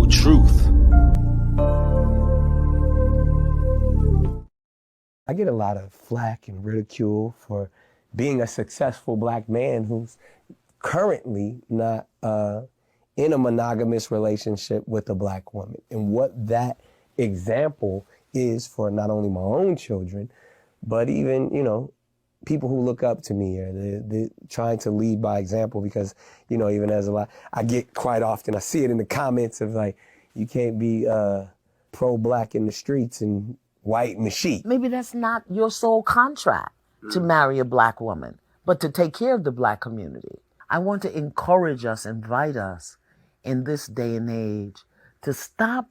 truth. I get a lot of flack and ridicule for being a successful black man who's currently not in a monogamous relationship with a black woman, and what that example is for not only my own children, but even, people who look up to me, or they're trying to lead by example, because, even as I get quite often, I see it in the comments of like, you can't be pro-black in the streets and white in the sheet. Maybe that's not your sole contract to marry a black woman, but to take care of the black community. I want to encourage us, invite us in this day and age to stop,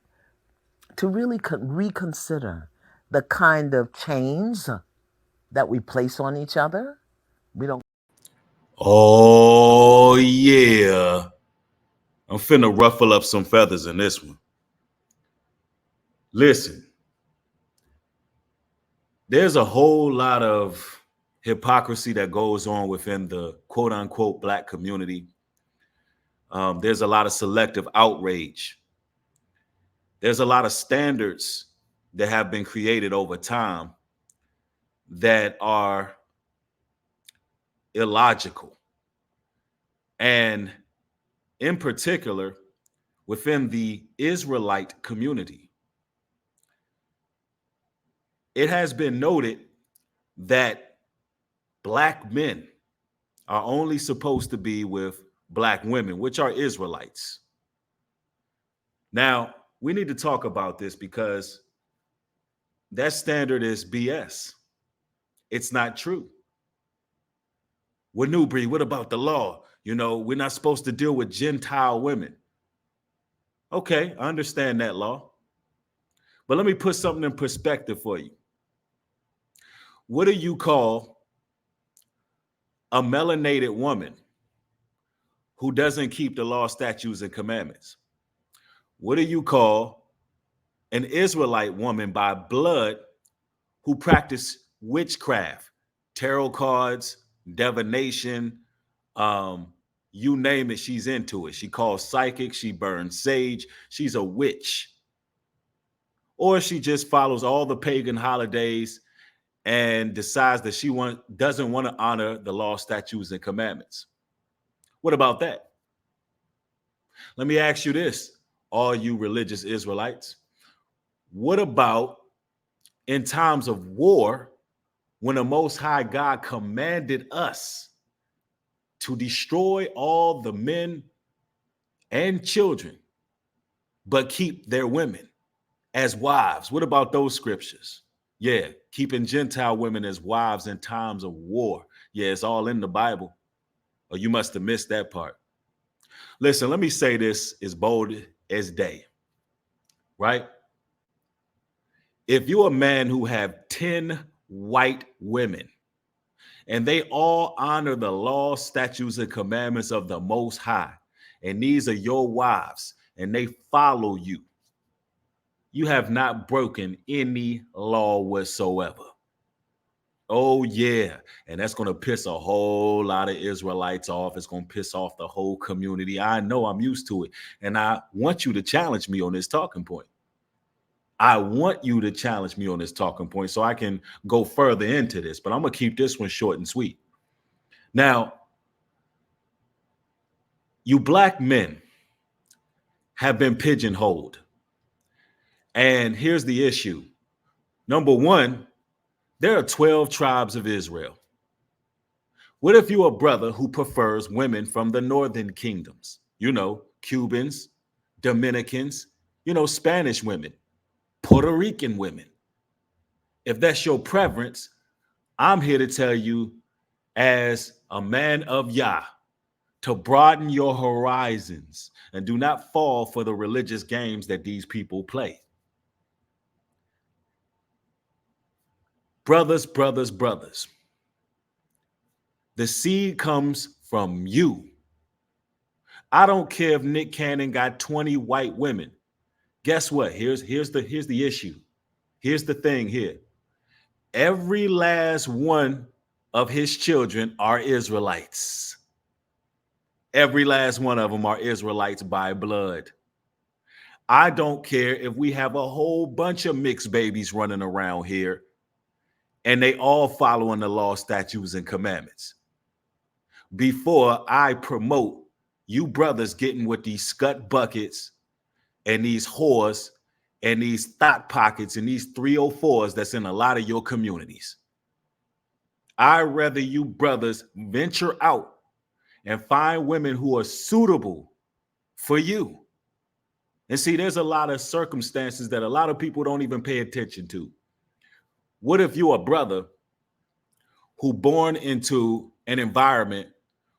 to really reconsider the kind of chains that we place on each other. We don't. Oh, yeah. I'm finna ruffle up some feathers in this one. Listen, there's a whole lot of hypocrisy that goes on within the quote unquote black community. There's a lot of selective outrage. There's a lot of standards that have been created over time that are illogical. And in particular, within the Israelite community, it has been noted that black men are only supposed to be with black women, which are Israelites. Now, we need to talk about this because that standard is BS. It's not true. What new breed? What about the law? We're not supposed to deal with Gentile women. Okay, I understand that law. But let me put something in perspective for you. What do you call a melanated woman who doesn't keep the law, statutes, and commandments? What do you call an Israelite woman by blood who practice witchcraft, tarot cards, divination, you name it, she's into it. She calls psychic, she burns sage, she's a witch. Or she just follows all the pagan holidays and decides that she doesn't want to honor the law, statutes, and commandments. What about that? Let me ask you this, all you religious Israelites. What about in times of war, when the Most High God commanded us to destroy all the men and children, but keep their women as wives? What about those scriptures? Yeah, keeping Gentile women as wives in times of war. Yeah, it's all in the Bible. Or you must have missed that part. Listen, let me say this as bold as day, right? If you're a man who have 10 white women and they all honor the law, statutes, and commandments of the Most High, and these are your wives and they follow you, you have not broken any law whatsoever. Oh, yeah. And that's going to piss a whole lot of Israelites off. It's going to piss off the whole community. I know, I'm used to it. And I want you to challenge me on this talking point. I want you to challenge me on this talking point so I can go further into this. But I'm going to keep this one short and sweet. Now, you black men have been pigeonholed. And here's the issue. Number one, there are 12 tribes of Israel. What if you're a brother who prefers women from the northern kingdoms? Cubans, Dominicans, Spanish women, Puerto Rican women. If that's your preference, I'm here to tell you, as a man of Yah, to broaden your horizons and do not fall for the religious games that these people play. Brothers, brothers, brothers. The seed comes from you. I don't care if Nick Cannon got 20 white women. Guess what? Here's the issue. Here's the thing here. Every last one of his children are Israelites. Every last one of them are Israelites by blood. I don't care if we have a whole bunch of mixed babies running around here and they all following the law, statutes, and commandments. Before I promote you brothers getting with these scut buckets and these whores and these thought pockets and these 304s that's in a lot of your communities. I'd rather you brothers venture out and find women who are suitable for you. And see, there's a lot of circumstances that a lot of people don't even pay attention to. What if you're a brother who born into an environment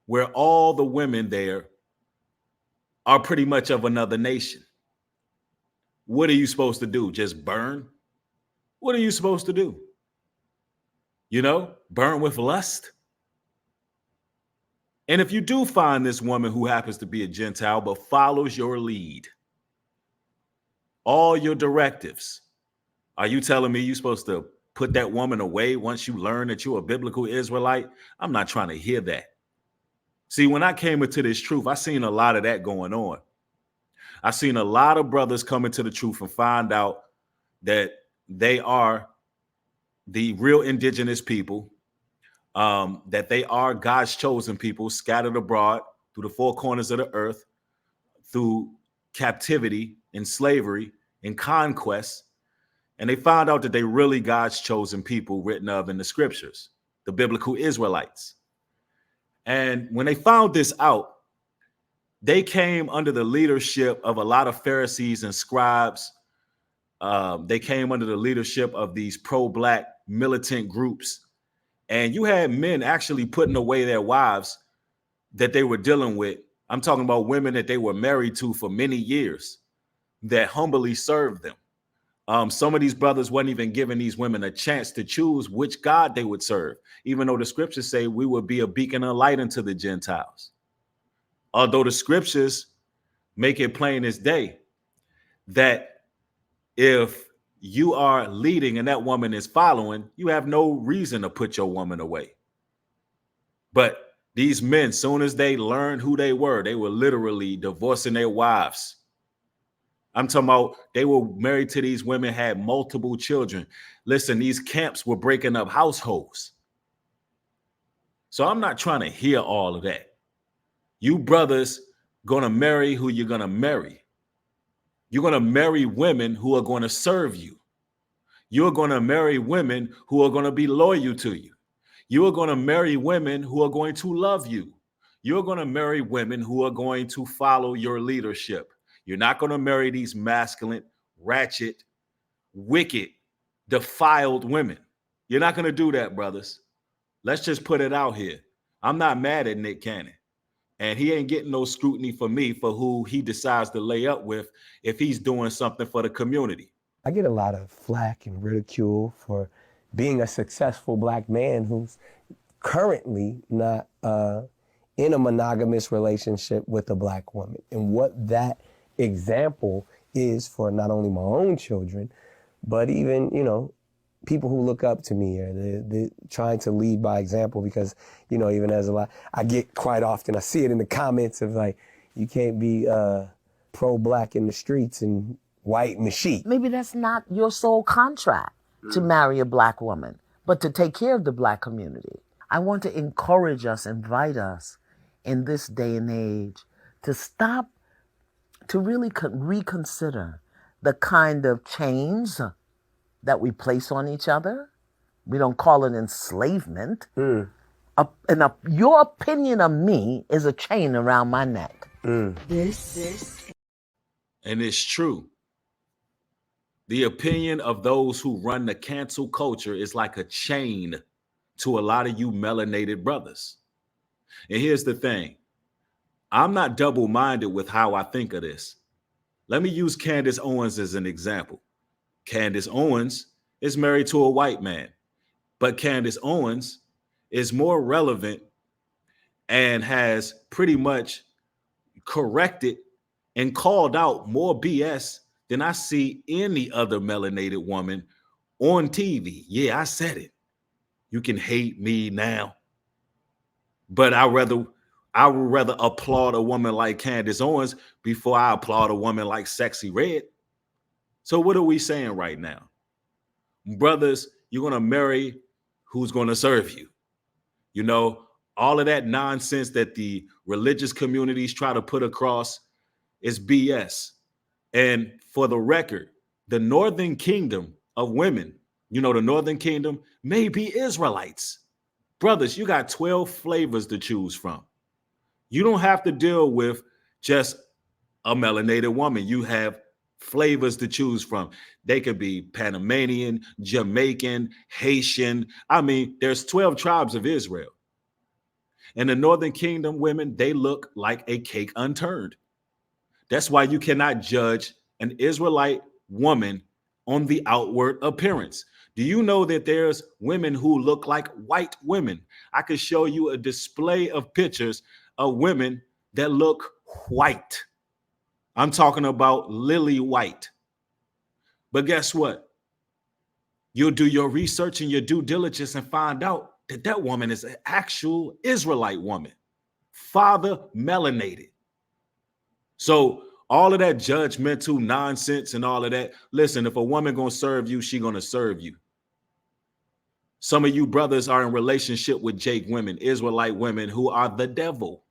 where all the women there are pretty much of another nation? What are you supposed to do? Just burn? What are you supposed to do? You know, burn with lust? And if you do find this woman who happens to be a Gentile but follows your lead, all your directives, are you telling me you're supposed to put that woman away once you learn that you're a biblical Israelite? I'm not trying to hear that. See, when I came into this truth, I seen a lot of that going on. I seen a lot of brothers come into the truth and find out that they are the real indigenous people, that they are God's chosen people scattered abroad through the four corners of the earth, through captivity and slavery and conquest. And they found out that they really God's chosen people written of in the scriptures, the biblical Israelites. And when they found this out, they came under the leadership of a lot of Pharisees and scribes. They came under the leadership of these pro-Black militant groups. And you had men actually putting away their wives that they were dealing with. I'm talking about women that they were married to for many years that humbly served them. Some of these brothers weren't even giving these women a chance to choose which God they would serve, even though the scriptures say we would be a beacon of light unto the Gentiles. Although the scriptures make it plain as day that if you are leading and that woman is following, you have no reason to put your woman away. But these men, soon as they learned who they were literally divorcing their wives. I'm talking about they were married to these women, had multiple children. Listen, these camps were breaking up households. So I'm not trying to hear all of that. You brothers gonna marry who you're gonna marry. You're gonna marry women who are going to serve you. You're gonna marry women who are gonna be loyal to you. You are going to marry women who are going to love you. You're going to marry women who are going to follow your leadership. You're not going to marry these masculine, ratchet, wicked, defiled women. You're not going to do that, brothers. Let's just put it out here. I'm not mad at Nick Cannon. And he ain't getting no scrutiny for me for who he decides to lay up with if he's doing something for the community. I get a lot of flack and ridicule for being a successful Black man who's currently not in a monogamous relationship with a Black woman, and what that example is for not only my own children, but even, you know, people who look up to me, or they're trying to lead by example, because, you know, even as a lot, I get quite often, I see it in the comments of like, you can't be pro-Black in the streets and white in the sheet. Maybe that's not your sole contract to marry a Black woman, but to take care of the Black community. I want to encourage us, invite us in this day and age to stop, to really reconsider the kind of chains that we place on each other. We don't call it enslavement. Your opinion of me is a chain around my neck. This. And it's true. The opinion of those who run the cancel culture is like a chain to a lot of you melanated brothers. And here's the thing. I'm not double-minded with how I think of this. Let me use Candace Owens as an example. Candace Owens is married to a white man, but Candace Owens is more relevant and has pretty much corrected and called out more BS than I see any other melanated woman on TV. Yeah, I said it. You can hate me now, but I'd rather I would rather applaud a woman like Candace Owens before I applaud a woman like Sexy Red. So what are we saying right now? Brothers, you're going to marry who's going to serve you. You know, all of that nonsense that the religious communities try to put across is BS. And for the record, the Northern Kingdom of women, you know, the Northern Kingdom may be Israelites. Brothers, you got 12 flavors to choose from. You don't have to deal with just a melanated woman. You have flavors to choose from. They could be Panamanian, Jamaican, Haitian. I mean, there's 12 tribes of Israel. And the Northern Kingdom women, they look like a cake unturned. That's why you cannot judge an Israelite woman on the outward appearance. Do you know that there's women who look like white women? I could show you a display of pictures of women that look white. I'm talking about lily white. But guess what? You'll do your research and your due diligence and find out that that woman is an actual Israelite woman, father melanated. So all of that judgmental nonsense and all of that, listen, if a woman gonna serve you, she gonna serve you. Some of you brothers are in relationship with Jake women, Israelite women who are the devil.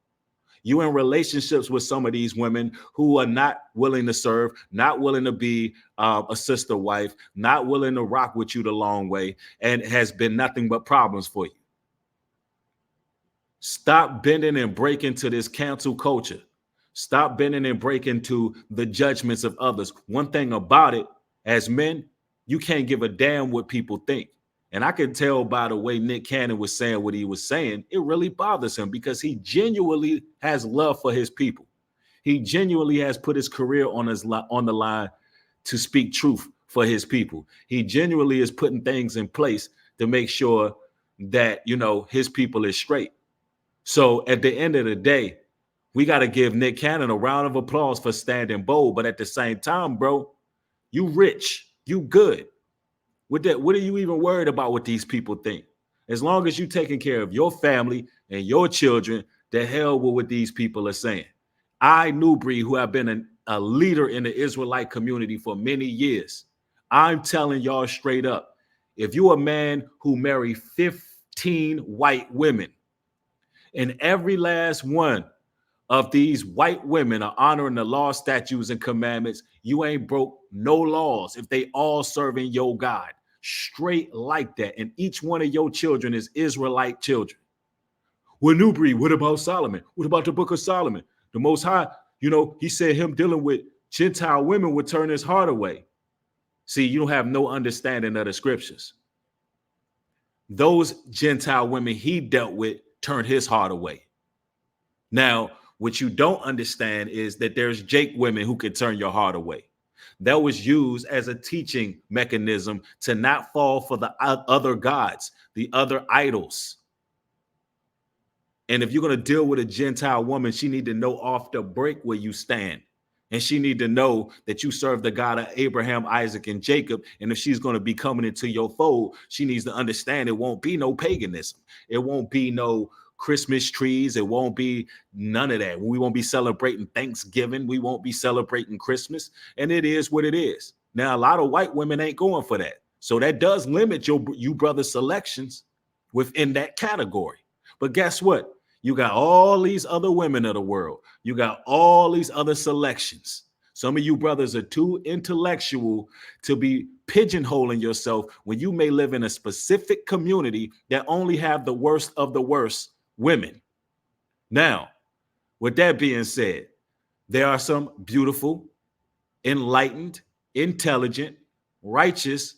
You in relationships with some of these women who are not willing to serve, not willing to be a sister wife, not willing to rock with you the long way, and has been nothing but problems for you. Stop bending and breaking to this cancel culture. Stop bending and breaking to the judgments of others. One thing about it, as men, you can't give a damn what people think. And I can tell by the way Nick Cannon was saying what he was saying, it really bothers him because he genuinely has love for his people. He genuinely has put his career on the line to speak truth for his people. He genuinely is putting things in place to make sure that, you know, his people is straight. So at the end of the day, we got to give Nick Cannon a round of applause for standing bold. But at the same time, bro, you rich, you good. With that, what are you even worried about what these people think? As long as you taking care of your family and your children, the hell with what these people are saying. I, Newbury, who have been a leader in the Israelite community for many years, I'm telling y'all straight up, if you're a man who married 15 white women, and every last one of these white women are honoring the law, statutes, and commandments, you ain't broke no laws if they all serving your God. Straight like that. And each one of your children is Israelite children. Well, Newbury, what about Solomon? What about the book of Solomon? The Most High, you know, he said him dealing with Gentile women would turn his heart away. See, you don't have no understanding of the scriptures. Those Gentile women he dealt with turned his heart away. Now, what you don't understand is that there's Jake women who can turn your heart away. That was used as a teaching mechanism to not fall for the other gods, the other idols. And if you're going to deal with a Gentile woman, she need to know off the break where you stand. And she need to know that you serve the God of Abraham, Isaac, and Jacob. And if she's going to be coming into your fold, she needs to understand it won't be no paganism. It won't be no Christmas trees. It won't be none of that. We won't be celebrating Thanksgiving. We won't be celebrating Christmas. And it is what it is. Now, a lot of white women ain't going for that. So that does limit you brothers' selections within that category. But guess what? You got all these other women of the world. You got all these other selections. Some of you brothers are too intellectual to be pigeonholing yourself when you may live in a specific community that only have the worst of the worst women. Now, with that being said, there are some beautiful, enlightened, intelligent, righteous,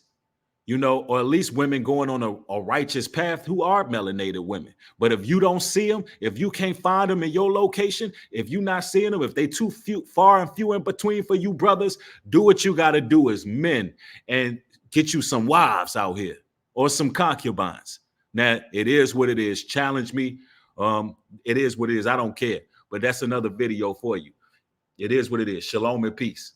you know, or at least women going on a righteous path who are melanated women. But if you don't see them, if you can't find them in your location, if you're not seeing them, if they too far and few in between for you brothers, do what you got to do as men and get you some wives out here or some concubines. Now, it is what it is. Challenge me. It is what it is. I don't care. But that's another video for you. It is what it is. Shalom and peace.